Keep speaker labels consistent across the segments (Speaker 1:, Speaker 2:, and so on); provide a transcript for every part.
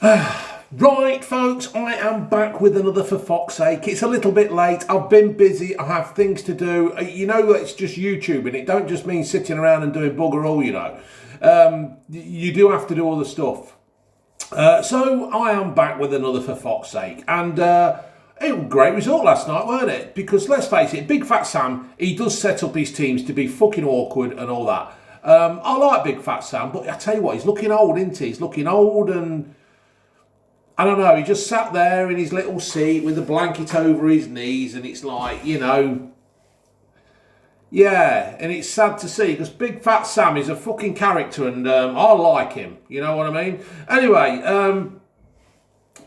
Speaker 1: Right, folks, I am back with another For Fox's Sake. It's a little bit late. I've been busy. I have things to do. You know, it's just YouTubing. It don't just mean sitting around and doing bugger all, you know. You do have to do all the stuff. So I am back with another For Fox's Sake. And it was a great result last night, weren't it? Because let's face it, Big Fat Sam, he does set up his teams to be fucking awkward and all that. I like Big Fat Sam, but I tell you what, he's looking old, isn't he? He's looking old and... I don't know, he just sat there in his little seat with a blanket over his knees, and it's like, you know, yeah, and it's sad to see because Big Fat Sam is a fucking character and I like him, you know what I mean? Anyway,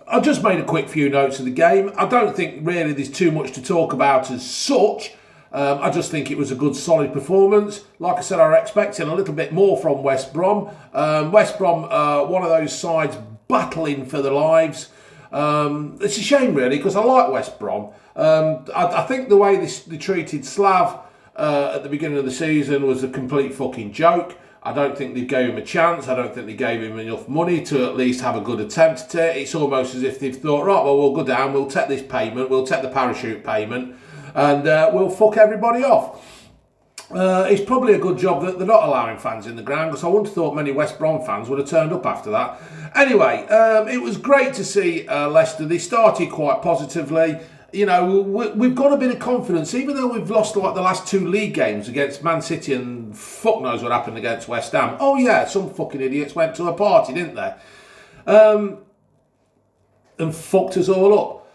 Speaker 1: I just made a quick few notes of the game. I don't think really there's too much to talk about as such. I just think it was a good solid performance. Like I said, I was expecting a little bit more from West Brom. West Brom, one of those sides battling for their lives. It's a shame really because I like West Brom. I think the way they treated Slav at the beginning of the season was a complete fucking joke. I don't think they gave him a chance. I don't think they gave him enough money to at least have a good attempt at it. It's almost as if they've thought, right, well, we'll go down, we'll take this payment, we'll take the parachute payment, and we'll fuck everybody off. It's probably a good job that they're not allowing fans in the ground because I wouldn't have thought many West Brom fans would have turned up after that. Anyway, it was great to see Leicester. They started quite positively. You know, we've got a bit of confidence, even though we've lost like the last two league games against Man City and fuck knows what happened against West Ham. Oh yeah, some fucking idiots went to a party, didn't they? And fucked us all up.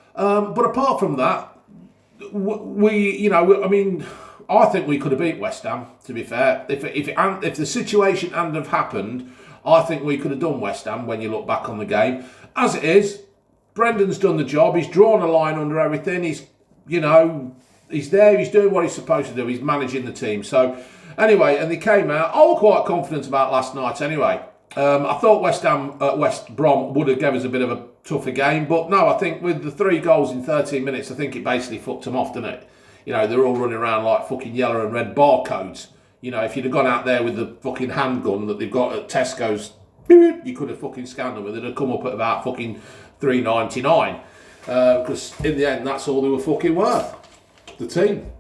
Speaker 1: But apart from that, I think we could have beat West Ham, to be fair. If the situation hadn't have happened, I think we could have done West Ham when you look back on the game. As it is, Brendan's done the job. He's drawn a line under everything. He's there. He's doing what he's supposed to do. He's managing the team. So, anyway, and they came out. I was quite confident about last night anyway. I thought West Brom would have given us a bit of a tougher game. But no, I think with the 3 goals in 13 minutes, I think it basically fucked them off, didn't it? You know, they're all running around like fucking yellow and red barcodes. You know, if you'd have gone out there with the fucking handgun that they've got at Tesco's, you could have fucking scanned them and they'd have come up at about fucking $3.99. Because in the end, that's all they were fucking worth. The team.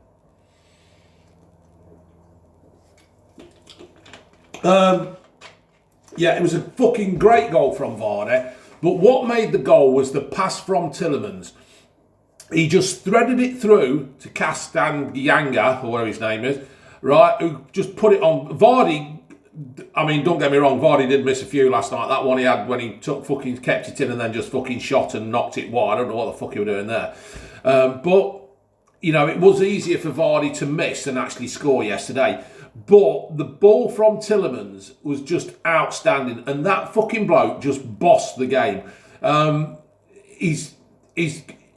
Speaker 1: Yeah, it was a fucking great goal from Vardy. But what made the goal was the pass from Tielemans. He just threaded it through to Castan Yanga, or whatever his name is, right, who just put it on. Vardy, I mean, don't get me wrong, Vardy did miss a few last night. That one he had when he kept it in and then just fucking shot and knocked it wide. I don't know what the fuck he was doing there. But, you know, it was easier for Vardy to miss than actually score yesterday. But the ball from Tielemans was just outstanding. And that fucking bloke just bossed the game.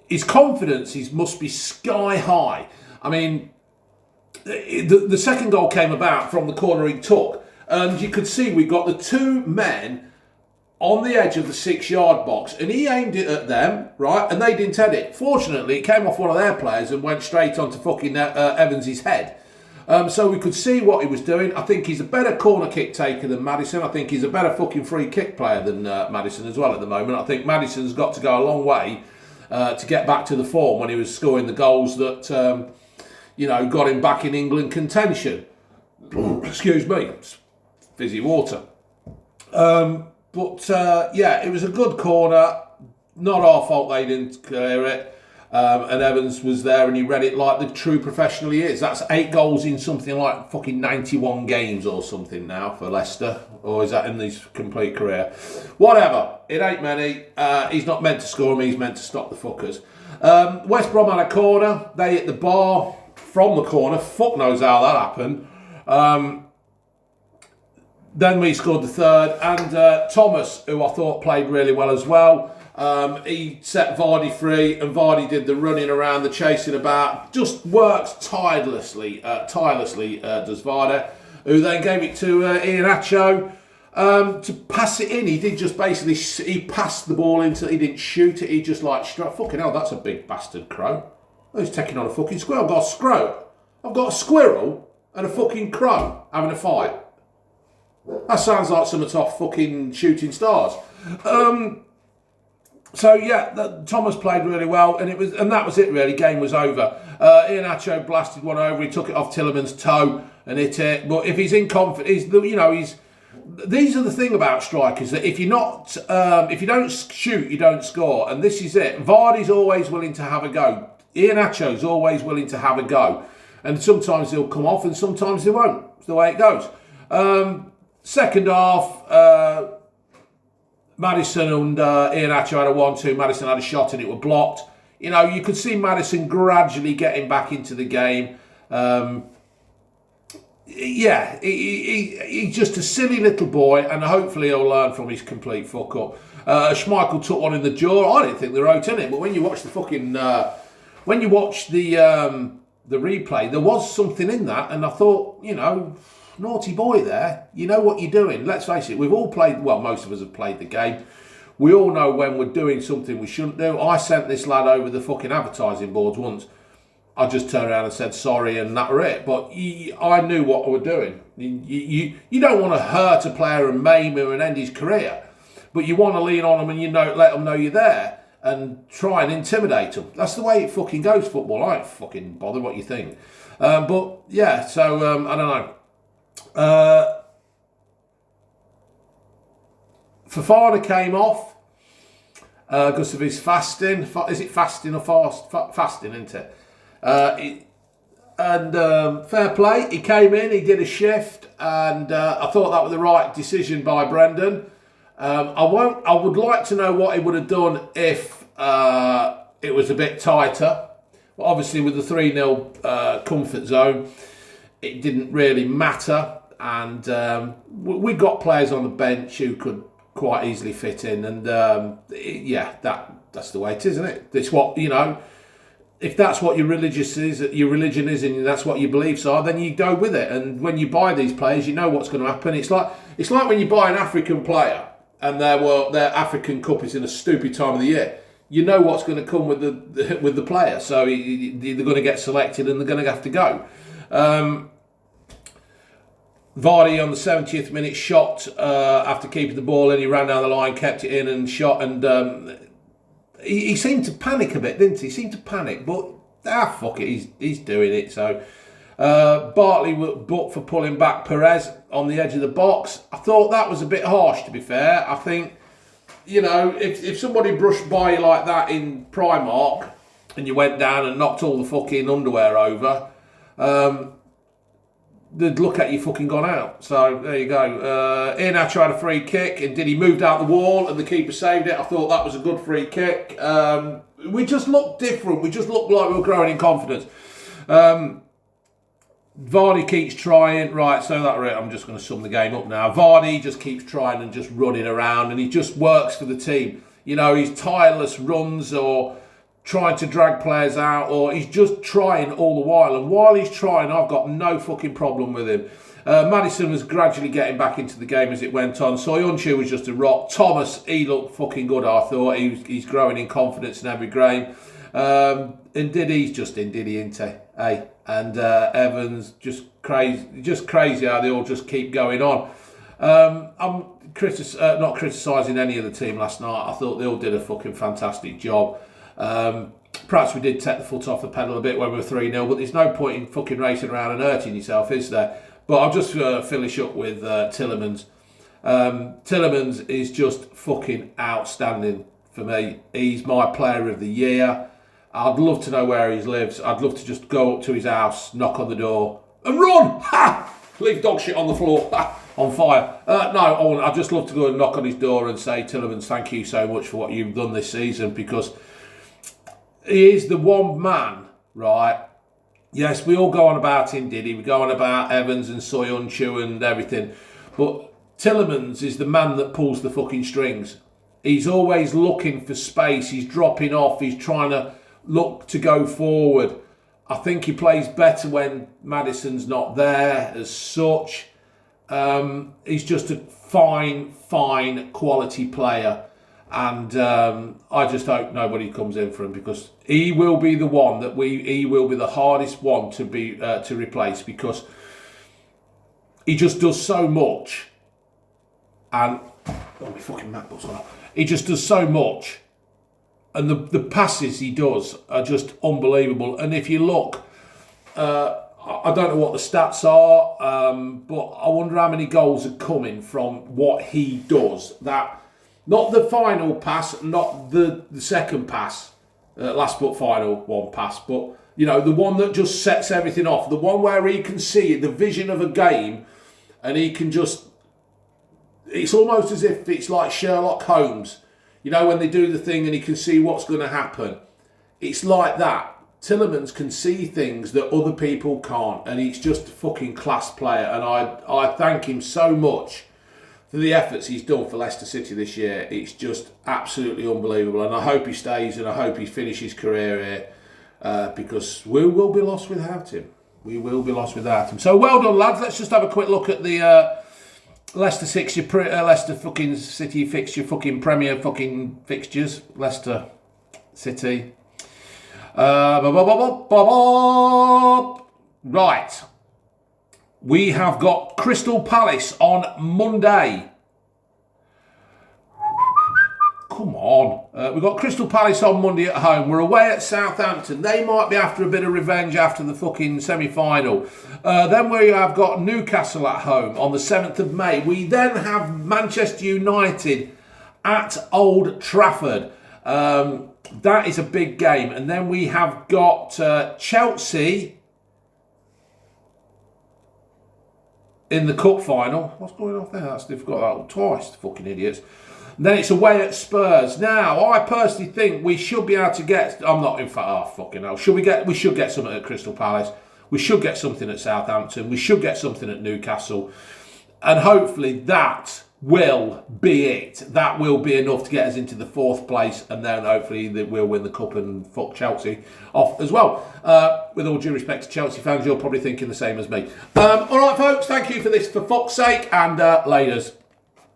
Speaker 1: His confidence must be sky high. I mean, the second goal came about from the corner he took. And you could see we got the 2 men on the edge of the 6-yard box. And he aimed it at them, right? And they didn't head it. Fortunately, it came off one of their players and went straight onto fucking Evans' head. So we could see what he was doing. I think he's a better corner kick taker than Maddison. I think he's a better fucking free kick player than Maddison as well at the moment. I think Maddison's got to go a long way to get back to the form when he was scoring the goals that, got him back in England contention. Excuse me, fizzy water. It was a good corner. Not our fault they didn't clear it. And Evans was there and he read it like the true professional he is. That's 8 goals in something like fucking 91 games or something now for Leicester. Or is that in his complete career? Whatever. It ain't many. He's not meant to score them. He's meant to stop the fuckers. West Brom had a corner. They hit the bar from the corner. Fuck knows how that happened. Then we scored the third. And Thomas, who I thought played really well as well, he set Vardy free, and Vardy did the running around, the chasing about, just works tirelessly does Vardy, who then gave it to Iheanacho to pass it in. He did just basically, he passed the ball into, he didn't shoot it, he just like, fucking hell, that's a big bastard crow. Oh, he's taking on a fucking squirrel. I've got a squirrel and a fucking crow having a fight. That sounds like something off fucking Shooting Stars. So yeah, Thomas played really well, and that was it really. Game was over. Iheanacho blasted one over. He took it off Tielemans' toe and hit it. But if he's in confidence, these are the thing about strikers, that if you don't shoot, you don't score, and this is it. Vardy's always willing to have a go. Iheanacho's always willing to have a go, and sometimes he'll come off, and sometimes he won't. It's the way it goes. Second half. Maddison and Iheanacho had a 1-2. Maddison had a shot and it was blocked. You could see Maddison gradually getting back into the game. He's just a silly little boy, and hopefully he'll learn from his complete fuck up. Schmeichel took one in the jaw. I didn't think they wrote in it, but when you watch the replay, there was something in that, and I thought, naughty boy there, you know what you're doing. Let's face it, we've all played, well, most of us have played the game. We all know when we're doing something we shouldn't do. I sent this lad over the fucking advertising boards once. I just turned around and said sorry, and that were it. But I knew what I was doing. You don't want to hurt a player and maim him and end his career, but you want to lean on him and let them know you're there and try and intimidate them. That's the way it fucking goes, football. I ain't fucking bother what you think. But yeah, so I don't know. Fofana came off because of his fasting. Is it fasting or fast? Fasting, isn't it? Fair play. He came in, he did a shift, and I thought that was the right decision by Brendan. I would like to know what he would have done if it was a bit tighter. But obviously, with the 3-0 comfort zone, it didn't really matter. And we got players on the bench who could quite easily fit in. And that's the way it is, isn't it? It's what, if that's what your religion is, and that's what your beliefs are, then you go with it. And when you buy these players, you know what's going to happen. It's like when you buy an African player and their African Cup is in a stupid time of the year. You know what's going to come with the player, so they're going to get selected and they're going to have to go. Vardy on the 70th minute shot after keeping the ball in. He ran down the line, kept it in and shot, and he seemed to panic a bit, didn't he? He seemed to panic, but fuck it, he's doing it. So Bartley booked for pulling back Perez on the edge of the box. I thought that was a bit harsh, to be fair. I think, if somebody brushed by you like that in Primark and you went down and knocked all the fucking underwear over, they'd look at you fucking gone out. So there you go. Iheanacho had a free kick, and he moved out the wall and the keeper saved it. I thought that was a good free kick. We just looked different. We just looked like we were growing in confidence. Vardy keeps trying. Right, so that's it. I'm just going to sum the game up now. Vardy just keeps trying and just running around, and he just works for the team. His tireless runs or trying to drag players out, or he's just trying all the while. And while he's trying, I've got no fucking problem with him. Maddison was gradually getting back into the game as it went on. Soyuncu was just a rock. Thomas, he looked fucking good, I thought. He's growing in confidence in every game. And Diddy's just in Diddy, isn't he? Hey? And Evans, just crazy how they all just keep going on. I'm not criticising any of the team last night. I thought they all did a fucking fantastic job. Perhaps we did take the foot off the pedal a bit when we were 3-0, but there's no point in fucking racing around and hurting yourself, is there? But I'll just finish up with Tielemans. Tielemans is just fucking outstanding for me. He's my player of the year. I'd love to know where he lives. I'd love to just go up to his house, knock on the door, and run! Ha! Leave dog shit on the floor, on fire. I'd just love to go and knock on his door and say, Tielemans, thank you so much for what you've done this season, because he is the one man, right? Yes, we all go on about him, Diddy. We go on about Evans and Soyuncu and everything. But Tielemans is the man that pulls the fucking strings. He's always looking for space. He's dropping off. He's trying to look to go forward. I think he plays better when Maddison's not there as such. He's just a fine quality player. And I just hope nobody comes in for him, because he will be the one that he will be the hardest one to be to replace, because he just does so much. And my fucking MacBook's on. He just does so much, And the passes he does are just unbelievable. And if you look, I don't know what the stats are, but I wonder how many goals are coming from what he does. That, not the final pass, not the second pass, last but final one pass, but you know, the one that just sets everything off, the one where he can see the vision of a game, and he can just, it's almost as if it's like Sherlock Holmes, you know, when they do the thing and he can see what's going to happen. It's like that. Tielemans can see things that other people can't, and he's just a fucking class player, and I thank him so much for the efforts he's done for Leicester City this year. It's just absolutely unbelievable, and I hope he stays, and I hope he finishes his career here, because we will be lost without him. We will be lost without him. So well done, lads. Let's just have a quick look at the Leicester fucking City fixture, fucking Premier fucking fixtures. Leicester City. Right. We have got Crystal Palace on Monday. Come on. We've got Crystal Palace on Monday at home. We're away at Southampton. They might be after a bit of revenge after the fucking semi-final. Then we have got Newcastle at home on the 7th of May. We then have Manchester United at Old Trafford. That is a big game. And then we have got Chelsea in the cup final. What's going on there? They've got that twice, the fucking idiots. And then it's away at Spurs. Now, I personally think we should be able to get, I'm not in fact, oh fucking hell. We should get something at Crystal Palace. We should get something at Southampton. We should get something at Newcastle. And hopefully that will be it. That will be enough to get us into the 4th place, and then hopefully we'll win the cup and fuck Chelsea off as well. With all due respect to Chelsea fans, you're probably thinking the same as me. All right, folks, thank you for this, for fuck's sake, and laters.